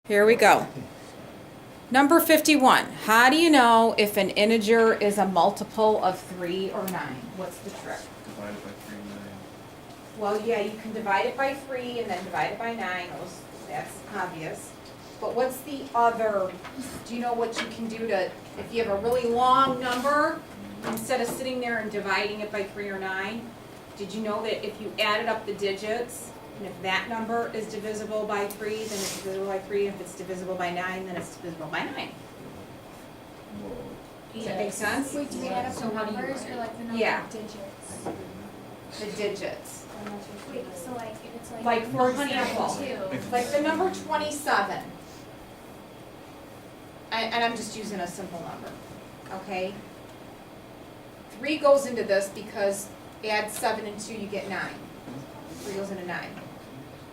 Here we go. Number 51. How do you know if an integer is a multiple of 3 or 9? What's the trick? Divided by 3 and 9. Well, yeah, you can divide it by 3 and then divide it by 9. That's obvious. But what's the other? Do you know what you can do to, if you have a really long number, instead of sitting there and dividing it by 3 or 9, did you know that if you added up the digits, and if that number is divisible by 3, then it's divisible by 3. If it's divisible by 9, then it's divisible by 9. Does that make sense? Wait, do we add up the numbers or like the number Yeah. of digits? The digits. Wait, so like if it's Like for example, 102. like the number 27. And I'm just using a simple number, okay? 3 goes into this because add 7 and 2, you get 9. 3 goes into 9.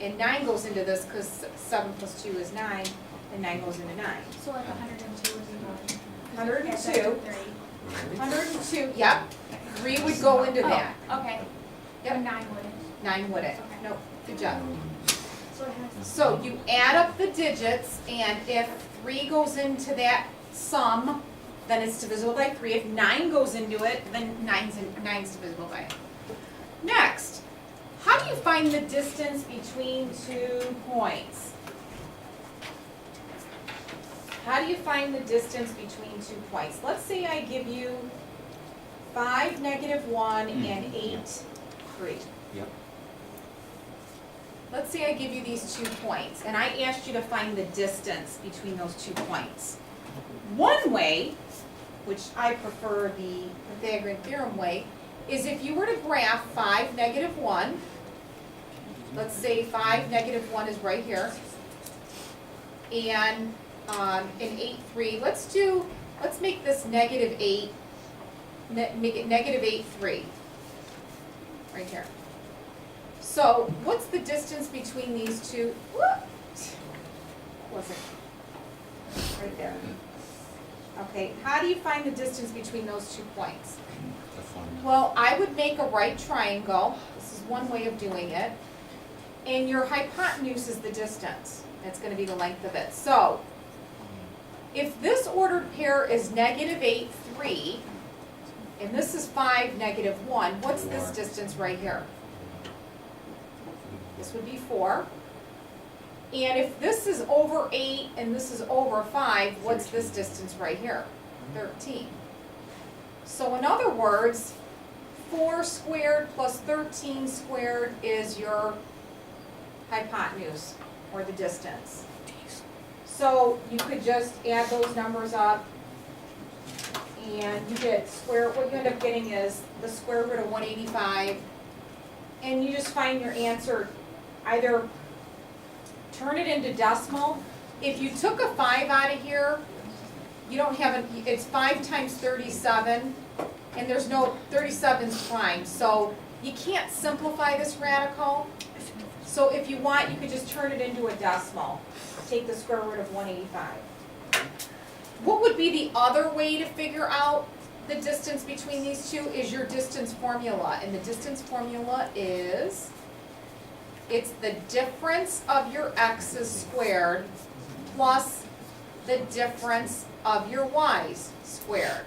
And 9 goes into this because 7 plus 2 is 9, and 9 goes into 9. So like 102 is in 102. 102, yep. 3 would go into that. Oh, okay. Yep. But 9 wouldn't. 9 wouldn't. Okay. Nope, good job. So it has. So you add up the digits, and if 3 goes into that sum, then it's divisible by 3. If 9 goes into it, then 9's divisible by it. Next, how do you find the distance between 2 points? How do you find the distance between 2 points? Let's say I give you 5, -1, and 8, 3. Yep. Let's say I give you these 2 points, and I asked you to find the distance between those 2 points. One way, which I prefer the Pythagorean theorem way, is if you were to graph 5, -1, let's say 5, -1 is right here, and 8, 3, let's make this -8, make it -8, 3, right here. So, what's the distance between these two? What was it? Right there. Okay, how do you find the distance between those 2 points? Well, I would make a right triangle. This is one way of doing it. And your hypotenuse is the distance. It's going to be the length of it. So, if this ordered pair is -8, 3, and this is 5, -1, what's this distance right here? This would be 4. And if this is over 8 and this is over 5, what's this distance right here? 13. So in other words, 4 squared plus 13 squared is your hypotenuse, or the distance. So you could just add those numbers up, and you get what you end up getting is the square root of 185, and you just find your answer. Either turn it into decimal. If you took a 5 out of here, you don't have it's 5 times 37, and there's no 37's prime, so you can't simplify this radical. So if you want, you could just turn it into a decimal. Take the square root of 185. What would be the other way to figure out the distance between these two is your distance formula, and the distance formula is it's the difference of your x's squared plus the difference of your y's squared.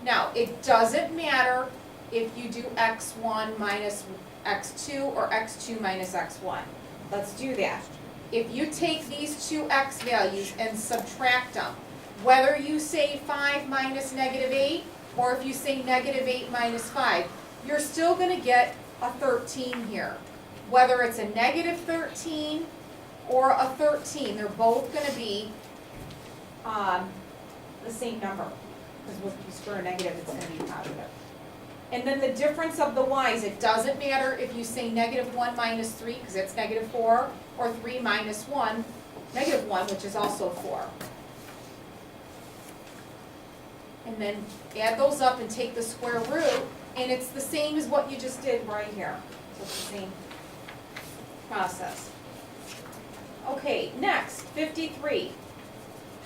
Now, it doesn't matter if you do x1 minus x2 or x2 minus x1. Let's do that. If you take these two x values and subtract them, whether you say 5 minus -8 or if you say -8 minus 5, you're still going to get a 13 here. Whether it's a -13 or a 13, they're both going to be the same number. Because if you square a negative, it's going to be positive. And then the difference of the y's, it doesn't matter if you say -1 minus 3, because it's -4, or 3 minus 1, -1, which is also 4. And then add those up and take the square root, and it's the same as what you just did right here. So it's the same process. Okay, next, 53.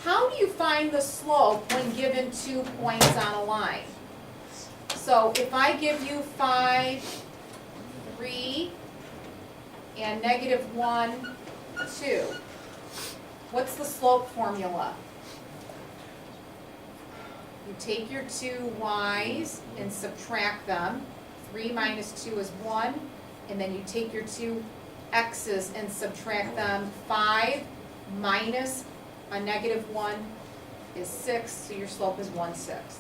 How do you find the slope when given 2 points on a line? So if I give you 5, 3, and -1, 2, What's the slope formula? You take your two y's and subtract them. 3 minus 2 is 1. And then you take your two x's and subtract them. 5 minus a negative 1 is 6, so your slope is 1/6.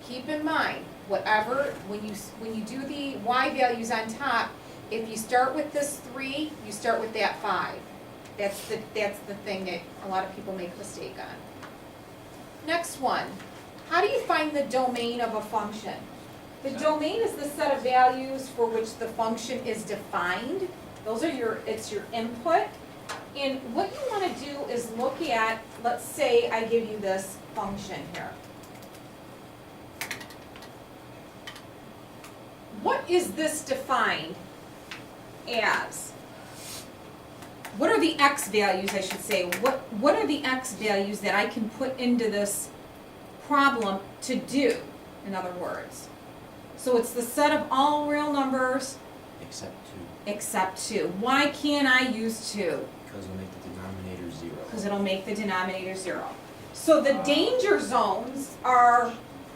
Keep in mind, whatever, when you do the y values on top, if you start with this 3, you start with that 5. That's the thing that a lot of people make a mistake on. Next one, how do you find the domain of a function? The domain is the set of values for which the function is defined. Those are it's your input. And what you want to do is look at, let's say I give you this function here. What is this defined as? What are the x values, I should say? What are the x values that I can put into this problem to do, in other words? So it's the set of all real numbers except 2. Why can't I use 2? Because it'll make the denominator 0. Because it'll make the denominator 0. So the danger zones are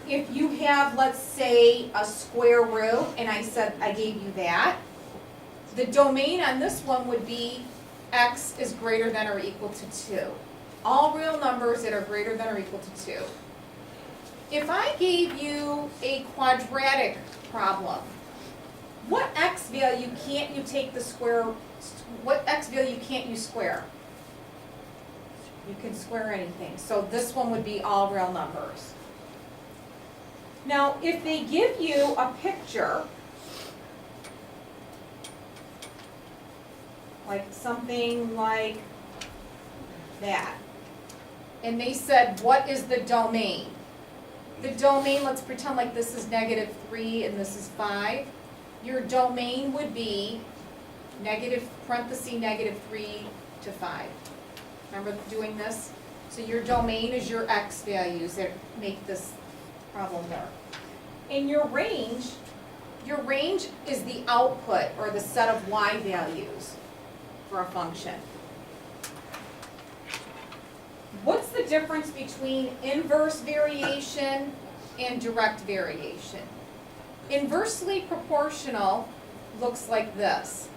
if you have, let's say, a square root, and I gave you that. The domain on this one would be x is greater than or equal to 2. All real numbers that are greater than or equal to 2. If I gave you a quadratic problem, what x value can't you take the square, what x value can't you square? You can square anything. So this one would be all real numbers. Now, if they give you a picture, like something like that, and they said, what is the domain? The domain, let's pretend like this is -3 and this is 5. Your domain would be -3 to 5. Remember doing this? So your domain is your x values that make this problem work. And your range is the output or the set of y values for a function. What's the difference between inverse variation and direct variation? Inversely proportional looks like this.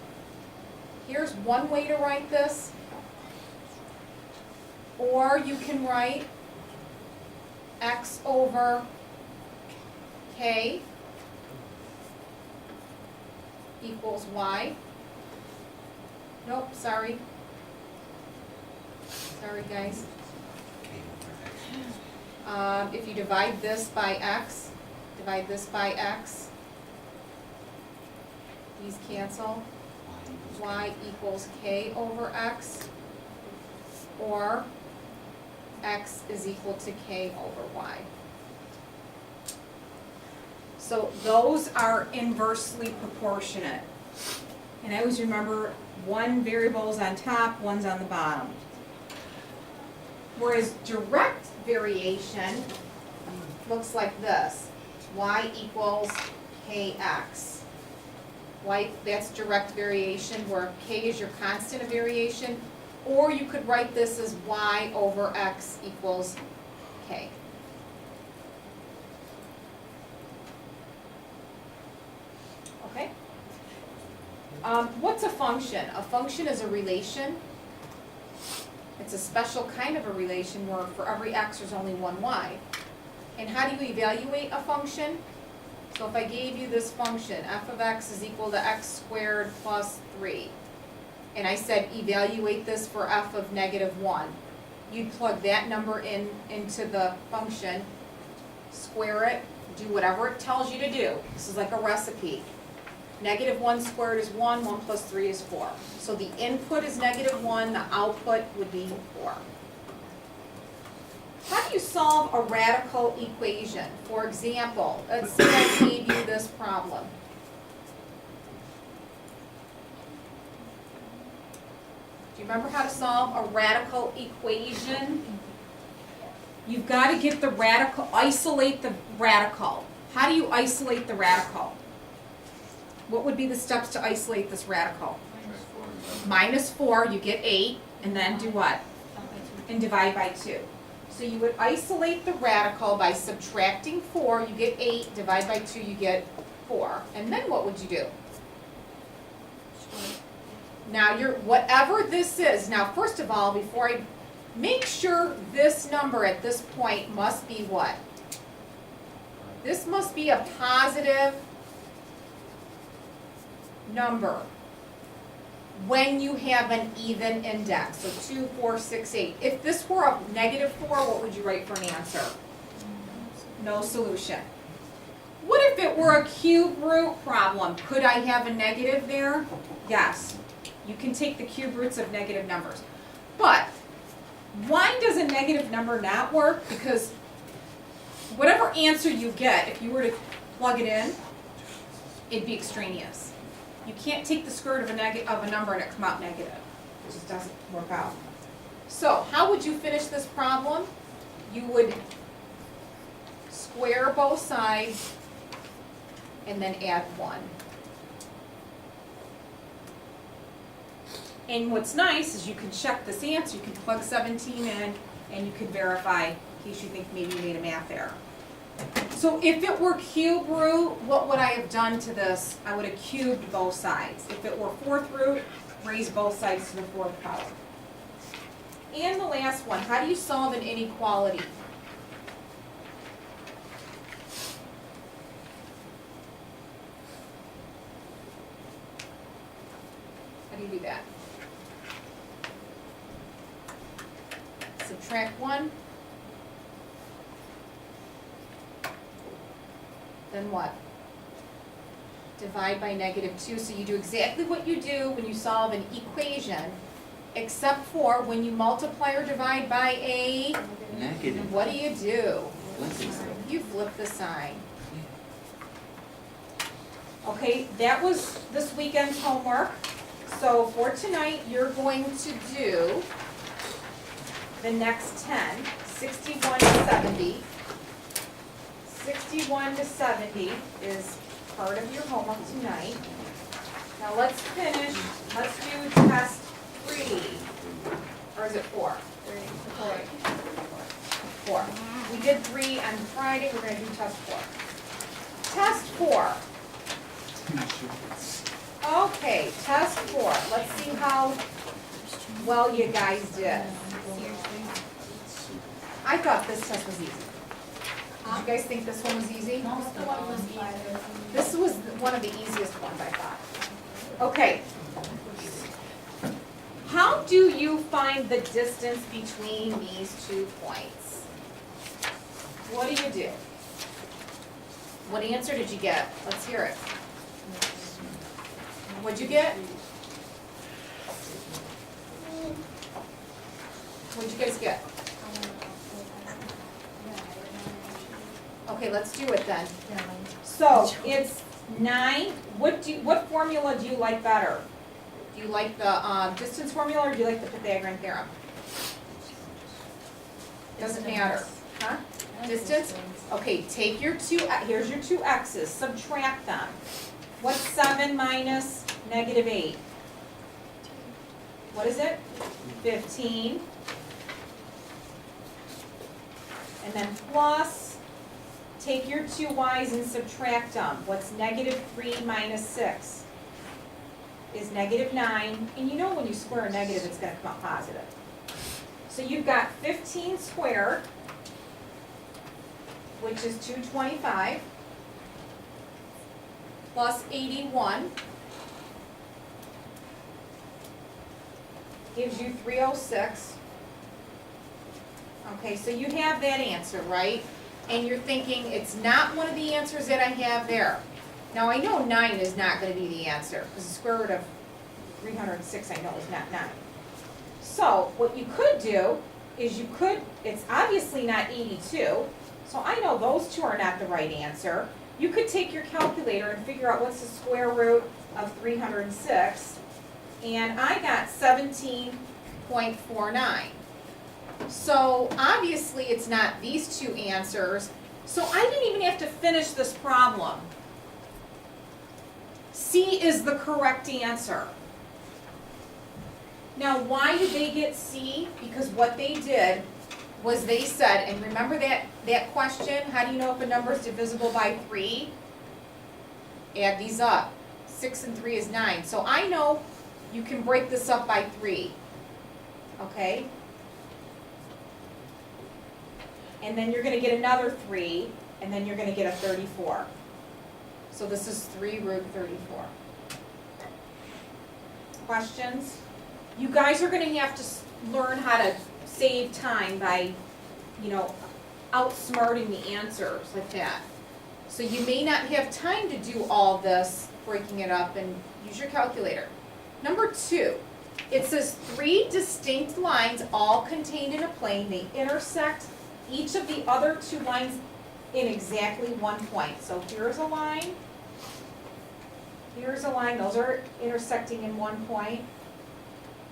Here's one way to write this. Or you can write x over k equals y. Nope, sorry. Sorry, guys. If you divide this by x, divide this by x, these cancel. Y equals k over x, or x is equal to k over y. So those are inversely proportionate. And I always remember one variable is on top, one's on the bottom. Whereas direct variation looks like this. Y equals kx. Y, that's direct variation where k is your constant of variation. Or you could write this as y over x equals k. Okay? What's a function? A function is a relation. It's a special kind of a relation where for every x there's only one y. And how do you evaluate a function? So if I gave you this function, f of x is equal to x squared plus 3, and I said evaluate this for f of -1, you'd plug that number into the function, square it, do whatever it tells you to do. This is like a recipe. -1 squared is 1, 1 plus 3 is 4. So the input is -1, the output would be 4. How do you solve a radical equation? For example, let's say I gave you this problem. Do you remember how to solve a radical equation? You've got to get the radical, isolate the radical. How do you isolate the radical? What would be the steps to isolate this radical? -4, you get 8, and then do what? and divide by 2. So you would isolate the radical by subtracting 4, you get 8, divide by 2, you get 4. And then what would you do? Now whatever this is, now first of all, before I make sure this number at this point must be what? This must be a positive number when you have an even index, so 2, 4, 6, 8. If this were a negative 4, what would you write for an answer? No solution. What if it were a cube root problem? Could I have a negative there? Yes. You can take the cube roots of negative numbers. But why does a negative number not work? Because whatever answer you get, if you were to plug it in, it'd be extraneous. You can't take the square root of a number and it come out negative. It just doesn't work out. So how would you finish this problem? You would square both sides and then add 1. And what's nice is you can check this answer. You can plug 17 in and you can verify in case you think maybe you made a math error. So if it were cube root, what would I have done to this? I would have cubed both sides. If it were fourth root, raise both sides to the 4th power. And the last one, how do you solve an inequality? How do you do that? Subtract 1. Then what? Divide by negative 2. So you do exactly what you do when you solve an equation, except for when you multiply or divide by a Negative. what do you do? Flip it. You flip the sign. Okay, that was this weekend's homework. So for tonight, you're going to do the next 10, 61 to 70. 61 to 70 is part of your homework tonight. Now let's finish, let's do test 3. Or is it 4? 4. We did 3 on Friday, we're going to do test 4. Test 4. Okay, test 4. Let's see how well you guys did. I thought this test was easy. Did you guys think this one was easy? This was one of the easiest ones, I thought. Okay. How do you find the distance between these 2 points? What do you do? What answer did you get? Let's hear it. What'd you get? What'd you guys get? Okay, let's do it then. So it's 9. What formula do you like better? Do you like the distance formula or do you like the Pythagorean theorem? Doesn't matter. Huh? Distance? Okay, take your 2, here's your 2 x's, subtract them. What's 7 minus negative 8? What is it? 15. And then plus, take your 2 y's and subtract them. What's negative 3 minus 6? Is negative 9. And you know when you square a negative, it's going to come out positive. So you've got 15 squared, which is 225, plus 81, gives you 306. Okay, so you have that answer, right? And you're thinking, it's not one of the answers that I have there. Now, I know 9 is not going to be the answer, because the square root of 306, I know, is not 9. So, what you could do is it's obviously not 82, so I know those 2 are not the right answer. You could take your calculator and figure out what's the square root of 306, and I got 17.49. So obviously it's not these 2 answers, so I didn't even have to finish this problem. C is the correct answer. Now, why did they get C? Because what they did was they said, and remember that question, how do you know if a number is divisible by 3? Add these up. 6 and 3 is 9. So I know you can break this up by 3. Okay? And then you're going to get another 3, and then you're going to get a 34. So this is 3 root 34. Questions? You guys are going to have to learn how to save time by, outsmarting the answers like that. So you may not have time to do all this, breaking it up, and use your calculator. Number 2, it says 3 distinct lines all contained in a plane. They intersect each of the other 2 lines in exactly 1 point. So here's a line, those are intersecting in 1 point.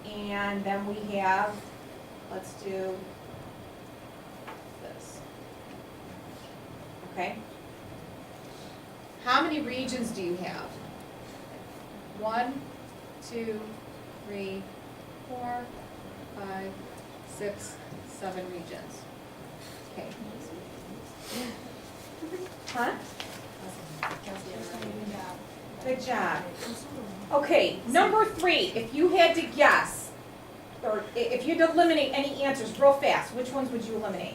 And then we have, let's do this. Okay? How many regions do you have? 1, 2, 3, 4, 5, 6, 7 regions. Okay. Huh? Good job. Okay, number 3, if you had to guess, or if you had to eliminate any answers real fast, which ones would you eliminate?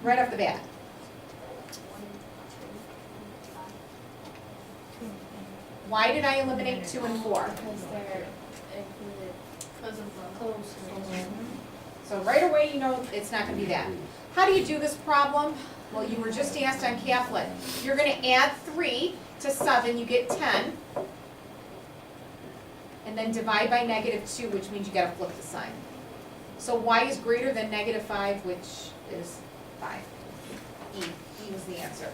Right off the bat. Why did I eliminate 2 and 4? Because they're included, because of the close. So right away you know it's not going to be that. How do you do this problem? Well, you were just asked on Kaplan. You're going to add 3 to 7, you get 10. And then divide by -2, which means you got to flip the sign. So y is greater than -5, which is 5. E was the answer.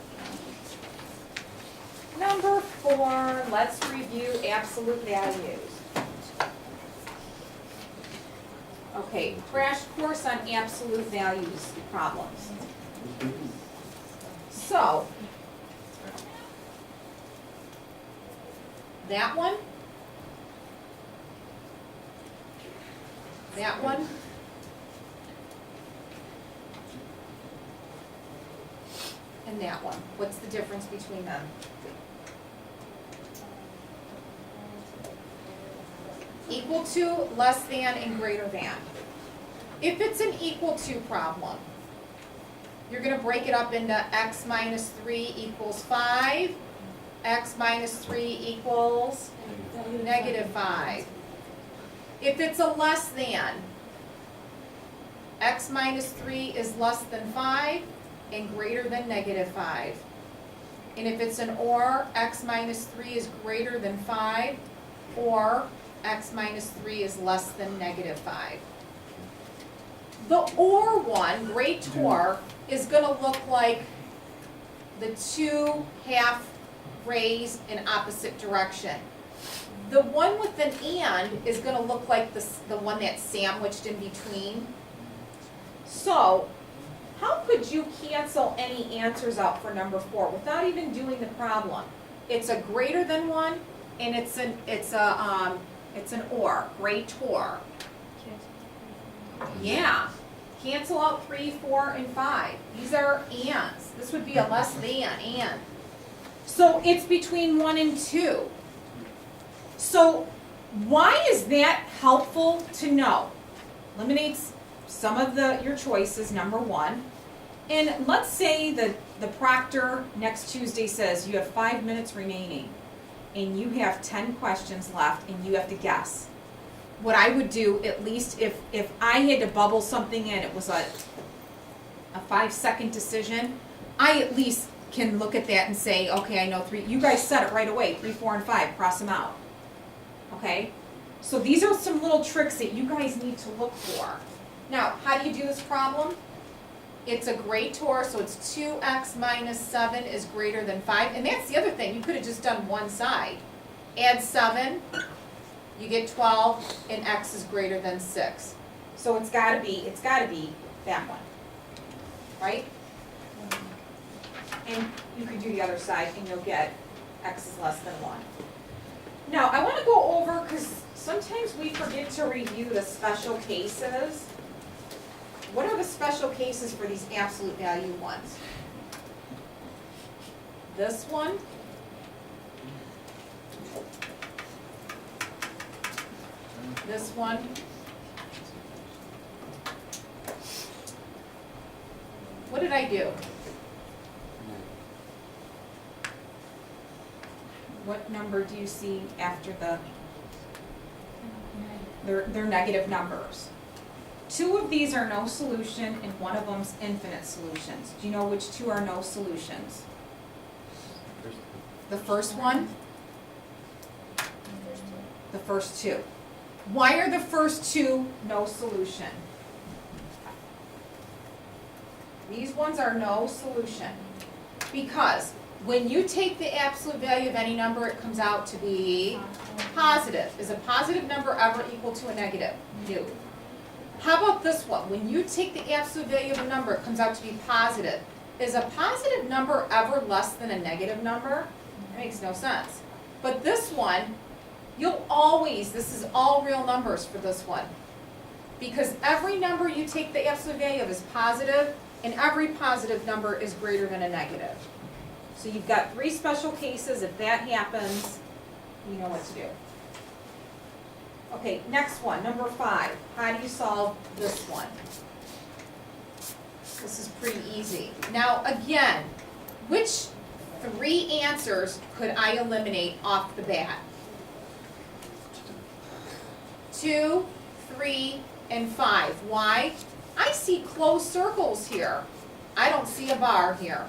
Number 4, let's review absolute values. Okay, crash course on absolute values problems. So, that one, and that one. What's the difference between them? Equal to, less than, and greater than. If it's an equal to problem, you're going to break it up into x minus 3 equals 5, x minus 3 equals -5. If it's a less than, x minus 3 is less than 5 and greater than -5. And if it's an or, x minus 3 is greater than 5, or x minus 3 is less than -5. The or one, great or, is going to look like the 2 half rays in opposite direction. The one with an and is going to look like the one that's sandwiched in between. So, how could you cancel any answers out for number 4 without even doing the problem? It's a greater than one, and it's an or, great or. Yeah. Cancel out 3, 4, and 5. These are ands. This would be a less than and. So it's between 1 and 2. So why is that helpful to know? Eliminates some of your choices, number 1. And let's say the proctor next Tuesday says you have 5 minutes remaining and you have 10 questions left and you have to guess. What I would do, at least if I had to bubble something in, it was a 5-second decision, I at least can look at that and say, okay, I know 3. You guys said it right away, 3, 4, and 5, cross them out. Okay? So these are some little tricks that you guys need to look for. Now, how do you do this problem? It's a greater, so it's 2x minus 7 is greater than 5. And that's the other thing, you could have just done one side. Add 7. You get 12, and x is greater than 6. So it's got to be that one, right? And you could do the other side, and you'll get x is less than 1. Now, I wanna go over, cause sometimes we forget to review the special cases. What are the special cases for these absolute value ones? This one. This one. What did I do? What number do you see after the, they're negative numbers. Two of these are no solution and one of them's infinite solutions. Do you know which two are no solutions? The first one? The first two. Why are the first two no solution? These ones are no solution. Because when you take the absolute value of any number, it comes out to be positive. Is a positive number ever equal to a negative? No. How about this one? When you take the absolute value of a number, it comes out to be positive. Is a positive number ever less than a negative number? That makes no sense. But this one, you'll always, this is all real numbers for this one. Because every number you take the absolute value of is positive, and every positive number is greater than a negative. So you've got three special cases. If that happens, you know what to do. Okay, next one, number 5. How do you solve this one? This is pretty easy. Now, again, which 3 answers could I eliminate off the bat? 2, 3, and 5. Why? I see closed circles here. I don't see a bar here.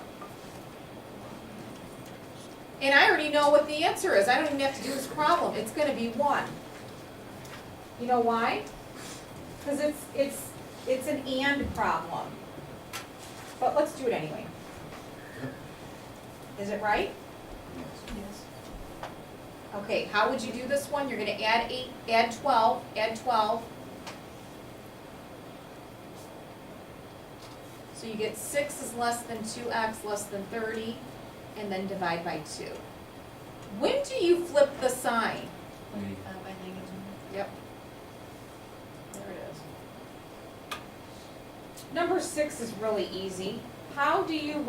And I already know what the answer is. I don't even have to do this problem. It's going to be 1. You know why? Because it's an and problem. But let's do it anyway. Is it right? Yes. Okay, how would you do this one? You're going to add 8, add 12, add 12. So you get 6 is less than 2x less than 30, and then divide by 2. When do you flip the sign? By negative. Yep. There it is. Number 6 is really easy. How do you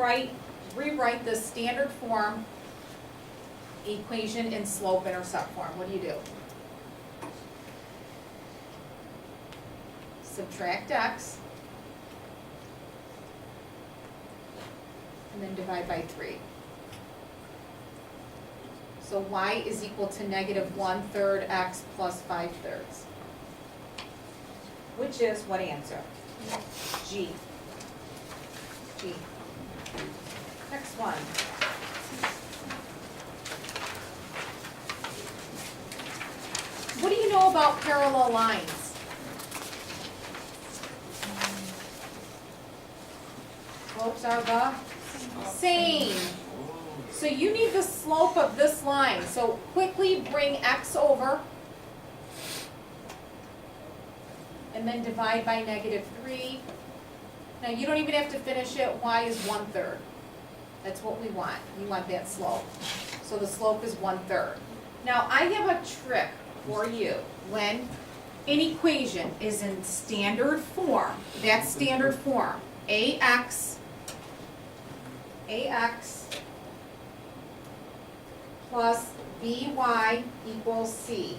rewrite the standard form equation in slope-intercept form? What do? Subtract x, and then divide by 3. So y is equal to negative 1/3 x plus 5/3. Which is what answer? G. G. Next one. What do you know about parallel lines? Slopes are the same. So you need the slope of this line. So quickly bring x over. And then divide by negative 3. Now you don't even have to finish it. Y is 1/3. That's what we want. We want that slope. So the slope is 1/3. Now I have a trick for you. When an equation is in standard form, that's standard form. AX plus BY equals C.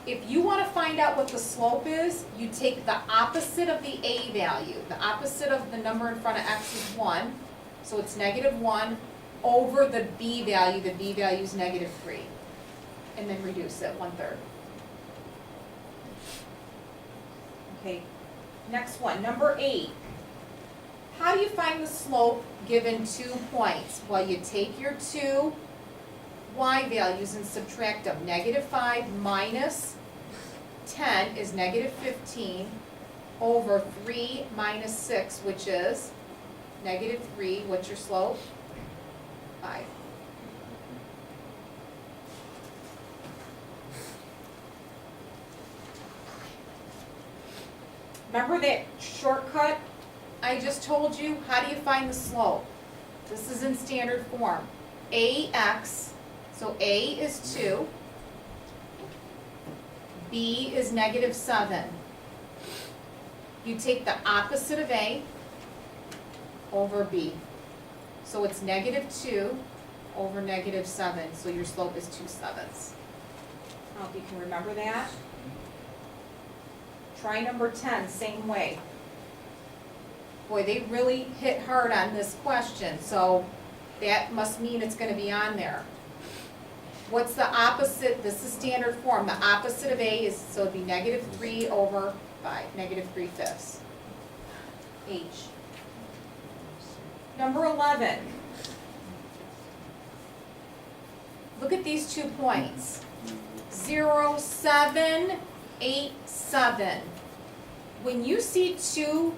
If you want to find out what the slope is, you take the opposite of the A value. The opposite of the number in front of x is 1, so it's negative 1 over the B value. The B value is negative 3. And then reduce it 1/3. Okay, next one, number 8. How do you find the slope given 2 points? Well, you take your 2 y values and subtract them. Negative 5 minus 10 is negative 15 over 3 minus 6, which is negative 3. What's your slope? 5. Remember that shortcut I just told you? How do you find the slope? This is in standard form. AX, so A is 2, B is -7. You take the opposite of A over B. So it's -2 over -7, so your slope is 2/7. I don't know if you can remember that. Try number 10, same way. Boy, they really hit hard on this question, so that must mean it's gonna be on there. What's the opposite? This is standard form. The opposite of A is, so it'd be -3 over 5, -3/5. H. Number 11. Look at these 2 points. 0, 7, 8, 7. When you see 2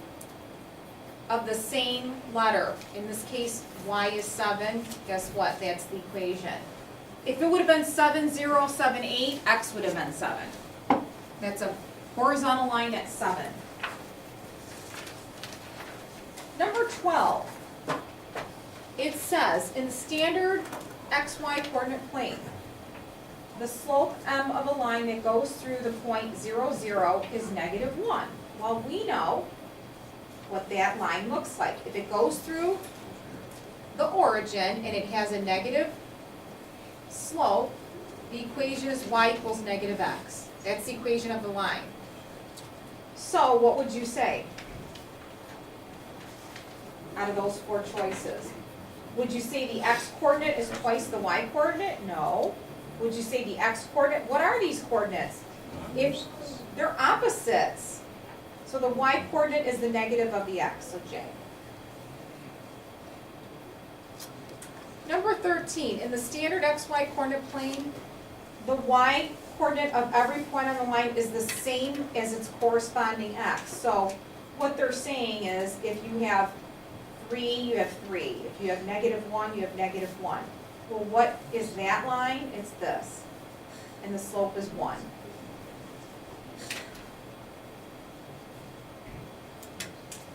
of the same letter, in this case y is 7, guess what? That's the equation. If it would have been 7, 0, 7, 8, x would have been 7. That's a horizontal line at 7. Number 12. It says, in the standard xy coordinate plane, the slope m of a line that goes through the point 0, 0 is -1. Well, we know what that line looks like. If it goes through the origin and it has a negative slope, the equation is y equals -x. That's the equation of the line. So what would you say out of those 4 choices? Would you say the x coordinate is twice the y coordinate? No. Would you say the x coordinate? What are these coordinates? If they're opposites. So the y coordinate is the negative of the x, so J. Number 13, in the standard xy coordinate plane, the y coordinate of every point on the line is the same as its corresponding x. So what they're saying is if you have 3, you have 3. If you have -1, you have -1. Well, what is that line? It's this. And the slope is 1.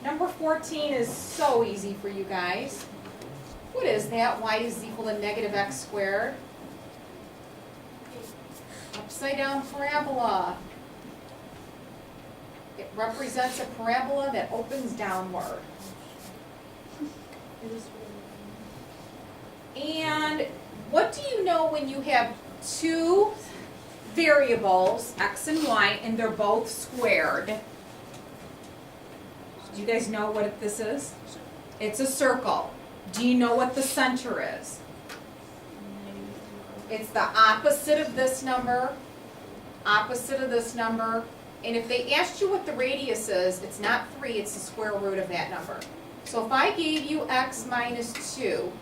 Number 14 is so easy for you guys. What is that? Y is equal to -x squared. Upside down parabola. It represents a parabola that opens downward. And what do you know when you have 2 variables, x and y, and they're both squared? Do you guys know what this is? It's a circle. Do you know what the center is? It's the opposite of this number, opposite of this number. And if they asked you what the radius is, it's not 3, it's the square root of that number. So if I gave you x minus 2,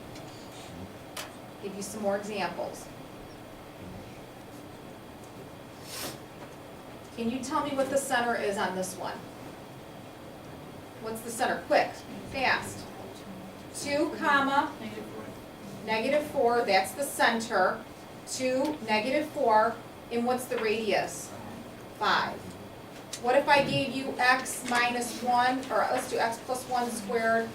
give you some more examples. Can you tell me what the center is on this one? What's the center? Quick, fast. 2 comma, -4, that's the center. 2, -4, and what's the radius? 5. What if I gave you x minus 1, or let's do x plus 1 squared.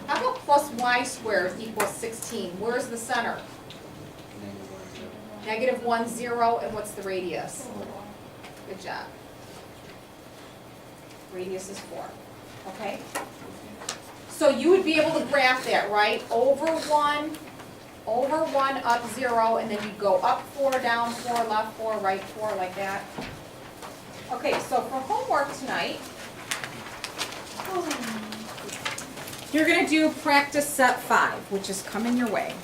How about plus y squared equals 16? Where's the center? -1, 0, and what's the radius? Good job. Radius is 4, okay? So you would be able to graph that, right? Over 1, up 0, and then you go up 4, down 4, left 4, right 4, like that. Okay, so for homework tonight, you're going to do practice set 5, which is coming your way.